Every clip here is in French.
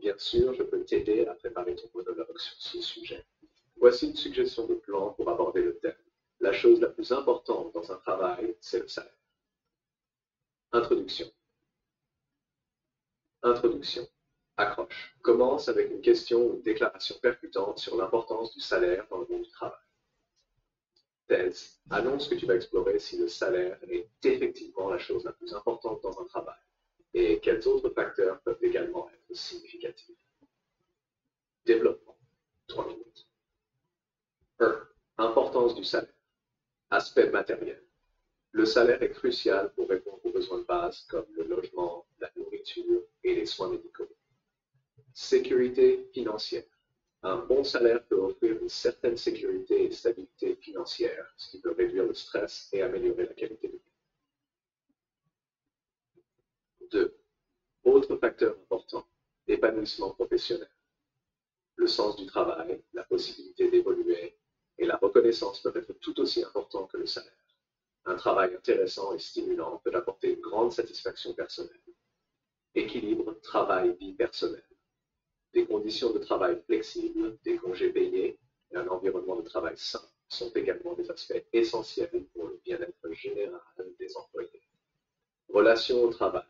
Bien sûr, je peux t'aider à préparer ton monologue sur ce sujet. Voici une suggestion de plan pour aborder le thème. La chose la plus importante dans un travail, c'est le salaire. Introduction. Introduction. Accroche. Commence avec une question ou une déclaration percutante sur l'importance du salaire dans le monde du travail. Thèse. Annonce que tu vas explorer si le salaire est effectivement la chose la plus importante dans un travail et quels autres facteurs peuvent également être significatifs. Développement. 3 minutes. 1. Importance du salaire. Aspect matériel. Le salaire est crucial pour répondre aux besoins de base comme le logement, la nourriture et les soins médicaux. Sécurité financière. Un bon salaire peut offrir une certaine sécurité et stabilité financière, ce qui peut réduire le stress et améliorer la qualité de vie. 2. Autre facteur important, épanouissement professionnel. Le sens du travail, la possibilité d'évoluer et la reconnaissance peuvent être tout aussi importants que le salaire. Un travail intéressant et stimulant peut apporter une grande satisfaction personnelle. Équilibre travail-vie personnelle. Des conditions de travail flexibles, des congés payés et un environnement de travail sain sont également des aspects essentiels pour le bien-être général des employés. Relations au travail.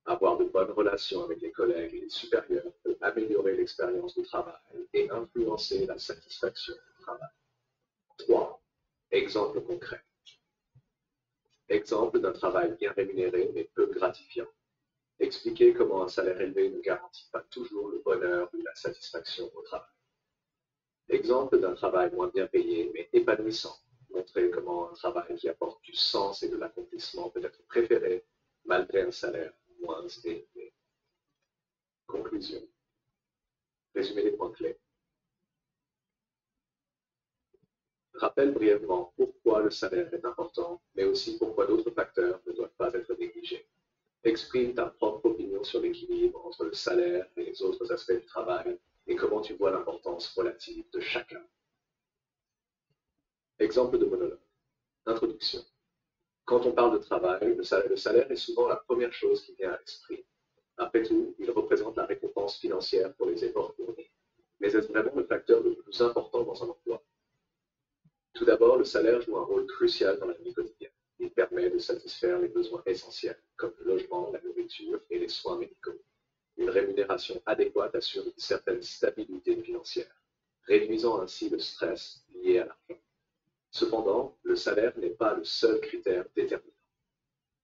Avoir de bonnes relations avec les collègues et les supérieurs peut améliorer l'expérience du travail et influencer la satisfaction du travail. 3. Exemple concret. Exemple d'un travail bien rémunéré mais peu gratifiant. Expliquer comment un salaire élevé ne garantit pas toujours le bonheur ou la satisfaction au travail. Exemple d'un travail moins bien payé mais épanouissant. Montrer comment un travail qui apporte du sens et de l'accomplissement peut être préféré malgré un salaire moins élevé. Conclusion. Résumer les points clés. Rappelle brièvement pourquoi le salaire est important, mais aussi pourquoi d'autres facteurs ne doivent pas être négligés. Exprime ta propre opinion sur l'équilibre entre le salaire et les autres aspects du travail et comment tu vois l'importance relative de chacun. Exemple de monologue. Introduction. Quand on parle de travail, le salaire est souvent la première chose qui vient à l'esprit. Après tout, il représente la récompense financière pour les efforts fournis. Mais est-ce vraiment le facteur le plus important dans un emploi? Tout d'abord, le salaire joue un rôle crucial dans la vie quotidienne. Il permet de satisfaire les besoins essentiels, comme le logement, la nourriture et les soins médicaux. Une rémunération adéquate assure une certaine stabilité financière, réduisant ainsi le stress lié à l'argent. Cependant, le salaire n'est pas le seul critère déterminant.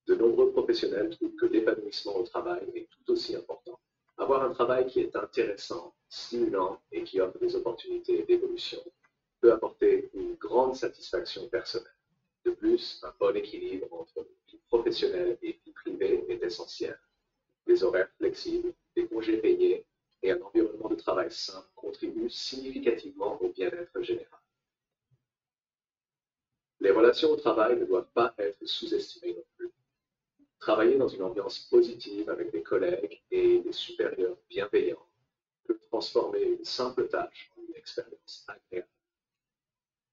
De nombreux professionnels trouvent que l'épanouissement au travail est tout aussi important. Avoir un travail qui est intéressant, stimulant et qui offre des opportunités d'évolution peut apporter une grande satisfaction personnelle. De plus, un bon équilibre entre vie professionnelle et vie privée est essentiel. Des horaires flexibles, des congés payés et un environnement de travail sain contribuent significativement au bien-être général. Les relations au travail ne doivent pas être sous-estimées non plus. Travailler dans une ambiance positive avec des collègues et des supérieurs bienveillants peut transformer une simple tâche en une expérience agréable.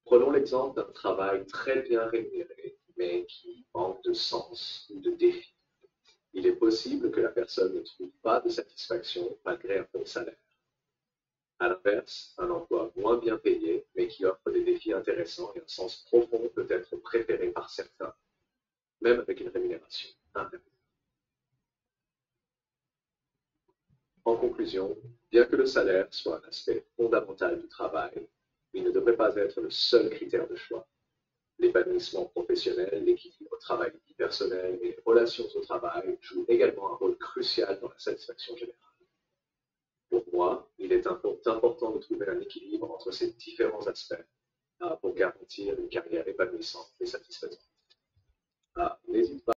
Prenons l'exemple d'un travail très bien rémunéré, mais qui manque de sens ou de défi. Il est possible que la personne ne trouve pas de satisfaction malgré un bon salaire. À l'inverse, un emploi moins bien payé, mais qui offre des défis intéressants et un sens profond peut être préféré par certains, même avec une rémunération inférieure. En conclusion, bien que le salaire soit un aspect fondamental du travail, il ne devrait pas être le seul critère de choix. L'épanouissement professionnel, l'équilibre travail-vie personnelle et les relations au travail jouent également un rôle crucial dans la satisfaction générale. Pour moi, il est important de trouver un équilibre entre ces différents aspects pour garantir une carrière épanouissante et satisfaisante. N'hésite pas